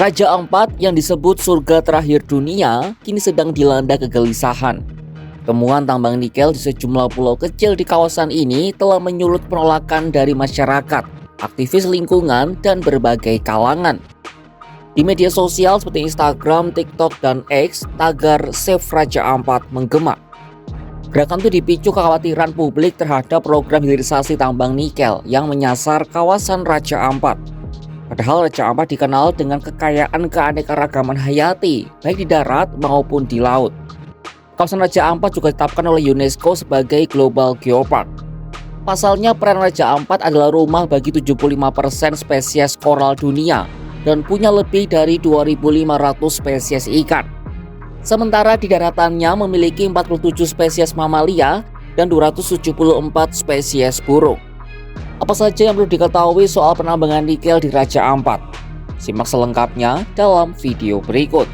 Raja Ampat yang disebut surga terakhir dunia kini sedang dilanda kegelisahan. Temuan tambang nikel di sejumlah pulau kecil di kawasan ini telah menyulut penolakan dari masyarakat, aktivis lingkungan, dan berbagai kalangan. Di media sosial seperti Instagram, TikTok, dan X, tagar Save Raja Ampat menggema. Gerakan itu dipicu kekhawatiran publik terhadap program hilirisasi tambang nikel yang menyasar kawasan Raja Ampat. Padahal Raja Ampat dikenal dengan kekayaan keanekaragaman hayati, baik di darat maupun di laut. Kawasan Raja Ampat juga ditetapkan oleh UNESCO sebagai Global Geopark. Pasalnya, peran Raja Ampat adalah rumah bagi 75% spesies koral dunia dan punya lebih dari 2.500 spesies ikan. Sementara di daratannya memiliki 47 spesies mamalia dan 274 spesies burung. Apa saja yang perlu diketahui soal penambangan nikel di Raja Ampat? Simak selengkapnya dalam video berikut.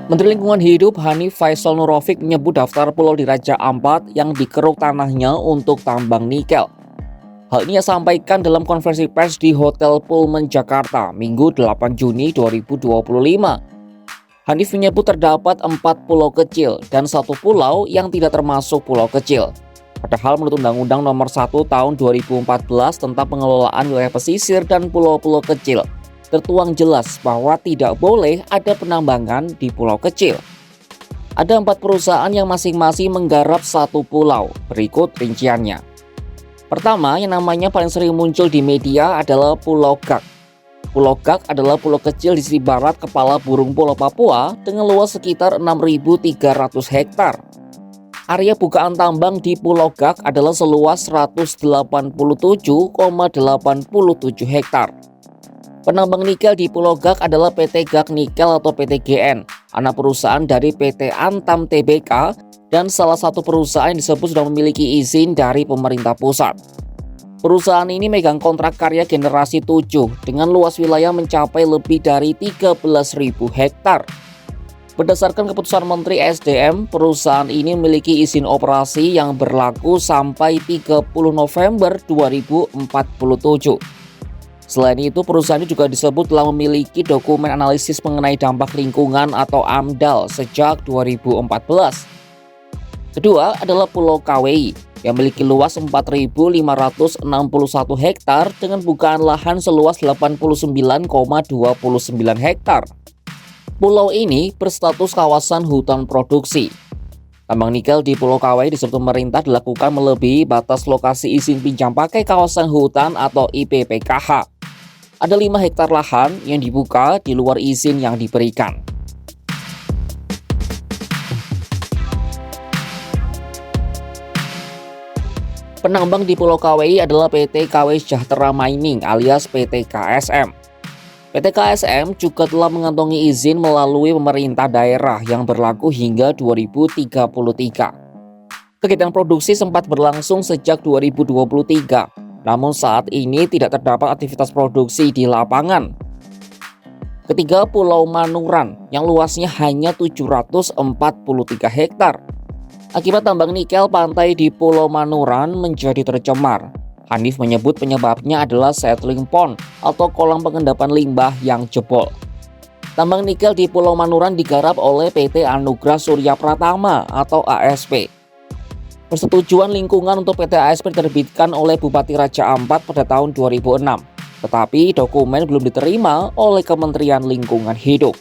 Menteri Lingkungan Hidup Hanif Faisal Nurrofik menyebut daftar pulau di Raja Ampat yang dikeruk tanahnya untuk tambang nikel. Hal ini ia sampaikan dalam konferensi pers di Hotel Pullman Jakarta, Minggu 8 Juni 2025. Hanif menyebut terdapat 4 pulau kecil dan 1 pulau yang tidak termasuk pulau kecil. Padahal menurut Undang-Undang Nomor 1 Tahun 2014 tentang pengelolaan wilayah pesisir dan pulau-pulau kecil, tertuang jelas bahwa tidak boleh ada penambangan di pulau kecil. Ada 4 perusahaan yang masing-masing menggarap 1 pulau. Berikut rinciannya. Pertama, yang namanya paling sering muncul di media adalah Pulau Gak. Pulau Gak adalah pulau kecil di sisi barat kepala burung Pulau Papua dengan luas sekitar 6.300 hektar. Area bukaan tambang di Pulau Gak adalah seluas 187,87 hektar. Penambang nikel di Pulau Gak adalah PT Gak Nikel atau PT GN, anak perusahaan dari PT Antam Tbk, dan salah satu perusahaan yang disebut sudah memiliki izin dari pemerintah pusat. Perusahaan ini megang kontrak karya generasi 7 dengan luas wilayah mencapai lebih dari 13.000 hektar. Berdasarkan keputusan Menteri SDM, perusahaan ini memiliki izin operasi yang berlaku sampai 30 November 2047. Selain itu, perusahaan ini juga disebut telah memiliki dokumen analisis mengenai dampak lingkungan atau AMDAL sejak 2014. Kedua adalah Pulau KWI yang memiliki luas 4.561 hektar dengan bukaan lahan seluas 89,29 hektar. Pulau ini berstatus kawasan hutan produksi. Tambang nikel di Pulau KWI disebut pemerintah dilakukan melebihi batas lokasi izin pinjam pakai kawasan hutan atau IPPKH. Ada 5 hektar lahan yang dibuka di luar izin yang diberikan. Penambang di Pulau KWI adalah PT KW Sejahtera Mining alias PT KSM. PT KSM juga telah mengantongi izin melalui pemerintah daerah yang berlaku hingga 2033. Kegiatan produksi sempat berlangsung sejak 2023, namun saat ini tidak terdapat aktivitas produksi di lapangan. Ketiga, Pulau Manuran yang luasnya hanya 743 hektar. Akibat tambang nikel, pantai di Pulau Manuran menjadi tercemar. Hanif menyebut penyebabnya adalah settling pond atau kolam pengendapan limbah yang jebol. Tambang nikel di Pulau Manuran digarap oleh PT Anugrah Surya Pratama atau ASP. Persetujuan lingkungan untuk PT ASP diterbitkan oleh Bupati Raja Ampat pada tahun 2006, tetapi dokumen belum diterima oleh Kementerian Lingkungan Hidup.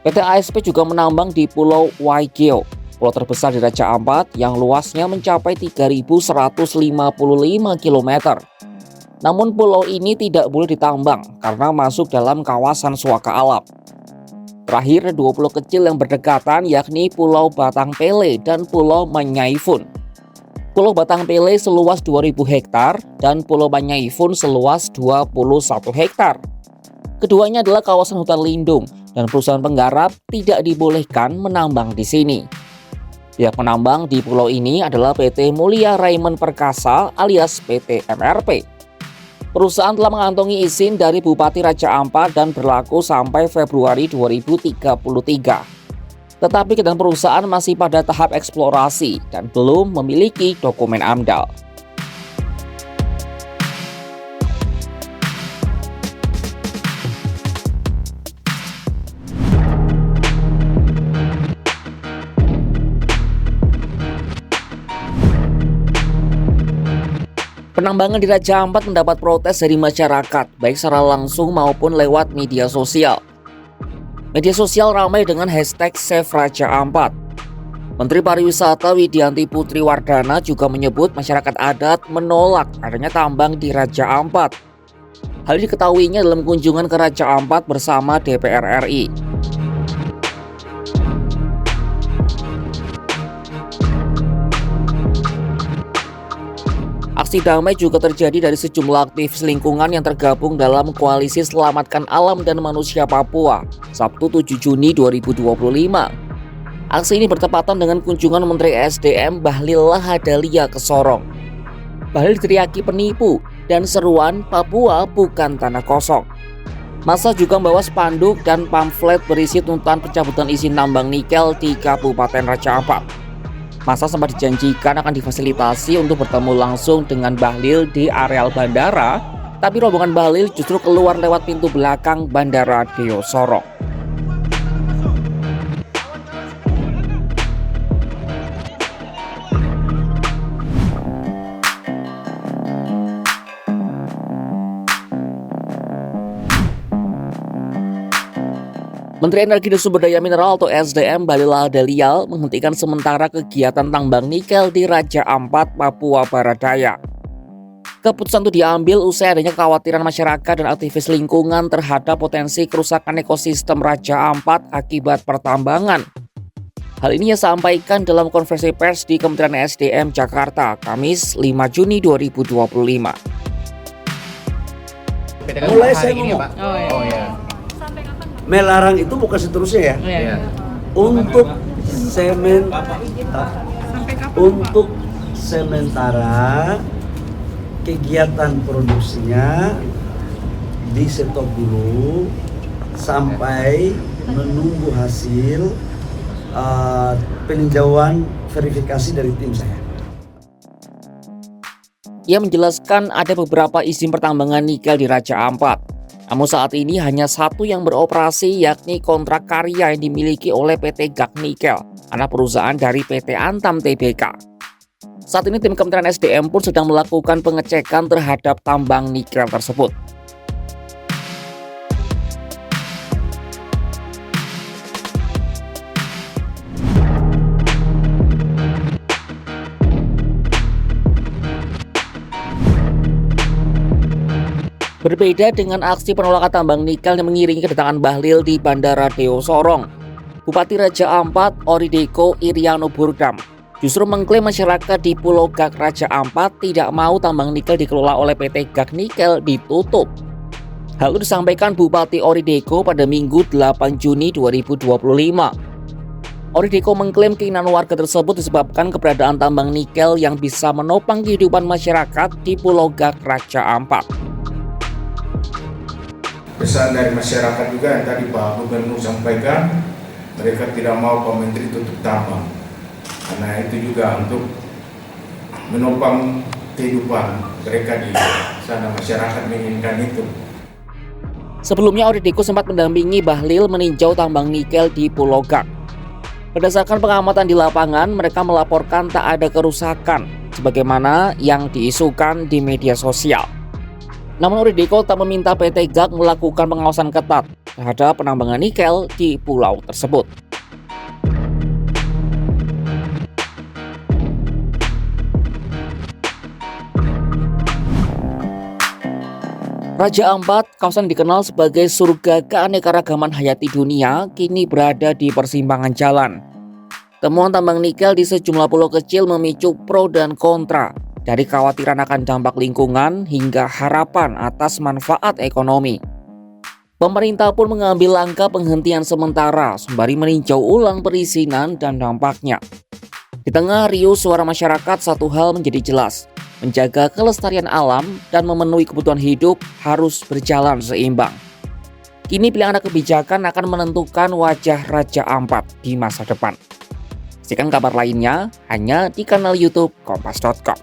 PT ASP juga menambang di Pulau Waigeo, pulau terbesar di Raja Ampat yang luasnya mencapai 3.155 km. Namun pulau ini tidak boleh ditambang karena masuk dalam kawasan suaka alam. Terakhir, 2 pulau kecil yang berdekatan yakni Pulau Batang Pele dan Pulau Manyaifun. Pulau Batang Pele seluas 2.000 hektar dan Pulau Manyaifun seluas 21 hektar. Keduanya adalah kawasan hutan lindung dan perusahaan penggarap tidak dibolehkan menambang di sini. Pihak penambang di pulau ini adalah PT Mulia Raymond Perkasa alias PT MRP. Perusahaan telah mengantongi izin dari Bupati Raja Ampat dan berlaku sampai Februari 2033. Tetapi kedua perusahaan masih pada tahap eksplorasi dan belum memiliki dokumen AMDAL. Penambangan di Raja Ampat mendapat protes dari masyarakat, baik secara langsung maupun lewat media sosial. Media sosial ramai dengan hashtag Save Raja Ampat. Menteri Pariwisata Widianti Putri Wardana juga menyebut masyarakat adat menolak adanya tambang di Raja Ampat. Hal ini diketahuinya dalam kunjungan ke Raja Ampat bersama DPR RI. Aksi damai juga terjadi dari sejumlah aktivis lingkungan yang tergabung dalam Koalisi Selamatkan Alam dan Manusia Papua, Sabtu 7 Juni 2025. Aksi ini bertepatan dengan kunjungan Menteri SDM Bahlil Lahadalia ke Sorong. Bahlil diteriaki penipu dan seruan Papua bukan tanah kosong. Massa juga membawa spanduk dan pamflet berisi tuntutan pencabutan izin tambang nikel di Kabupaten Raja Ampat. Massa sempat dijanjikan akan difasilitasi untuk bertemu langsung dengan Bahlil di areal bandara, tapi rombongan Bahlil justru keluar lewat pintu belakang Bandara Deo Sorong. Menteri Energi dan Sumber Daya Mineral atau SDM Bahlil Lahadalia menghentikan sementara kegiatan tambang nikel di Raja Ampat, Papua Barat Daya. Keputusan itu diambil usai adanya kekhawatiran masyarakat dan aktivis lingkungan terhadap potensi kerusakan ekosistem Raja Ampat akibat pertambangan. Hal ini ia sampaikan dalam konferensi pers di Kementerian SDM Jakarta, Kamis 5 Juni 2025. Mulai saya ngomong. Oh ya. Melarang itu bukan seterusnya ya. Iya. Untuk sementara kegiatan produksinya di stop dulu sampai menunggu hasil peninjauan verifikasi dari tim saya. Ia menjelaskan ada beberapa izin pertambangan nikel di Raja Ampat. Namun saat ini hanya satu yang beroperasi, yakni kontrak karya yang dimiliki oleh PT GAK Nikel, anak perusahaan dari PT Antam Tbk. Saat ini tim Kementerian SDM pun sedang melakukan pengecekan terhadap tambang nikel tersebut. Berbeda dengan aksi penolakan tambang nikel yang mengiringi kedatangan Bahlil di Bandara Deo Sorong, Bupati Raja Ampat Orideko Iriano Burdam justru mengklaim masyarakat di Pulau Gak Raja Ampat tidak mau tambang nikel dikelola oleh PT GAK Nikel ditutup. Hal itu disampaikan Bupati Orideko pada Minggu 8 Juni 2025. Orideko mengklaim keinginan warga tersebut disebabkan keberadaan tambang nikel yang bisa menopang kehidupan masyarakat di Pulau Gak Raja Ampat. Pesan dari masyarakat juga yang tadi Pak Gubernur sampaikan, mereka tidak mau Pak Menteri tutup tambang karena itu juga untuk menopang kehidupan mereka di sana, masyarakat menginginkan itu. Sebelumnya Orideko sempat mendampingi Bahlil meninjau tambang nikel di Pulau Gak. Berdasarkan pengamatan di lapangan, mereka melaporkan tak ada kerusakan sebagaimana yang diisukan di media sosial. Namun Orideko tak meminta PT GAK melakukan pengawasan ketat terhadap penambangan nikel di pulau tersebut. Raja Ampat, kawasan dikenal sebagai surga keanekaragaman hayati dunia, kini berada di persimpangan jalan. Temuan tambang nikel di sejumlah pulau kecil memicu pro dan kontra, dari kekhawatiran akan dampak lingkungan hingga harapan atas manfaat ekonomi. Pemerintah pun mengambil langkah penghentian sementara sembari meninjau ulang perizinan dan dampaknya. Di tengah riuh suara masyarakat, satu hal menjadi jelas, Menjaga kelestarian alam dan memenuhi kebutuhan hidup harus berjalan seimbang. Kini pilihan kebijakan akan menentukan wajah Raja Ampat di masa depan. Saksikan kabar lainnya hanya di kanal YouTube Kompas.com.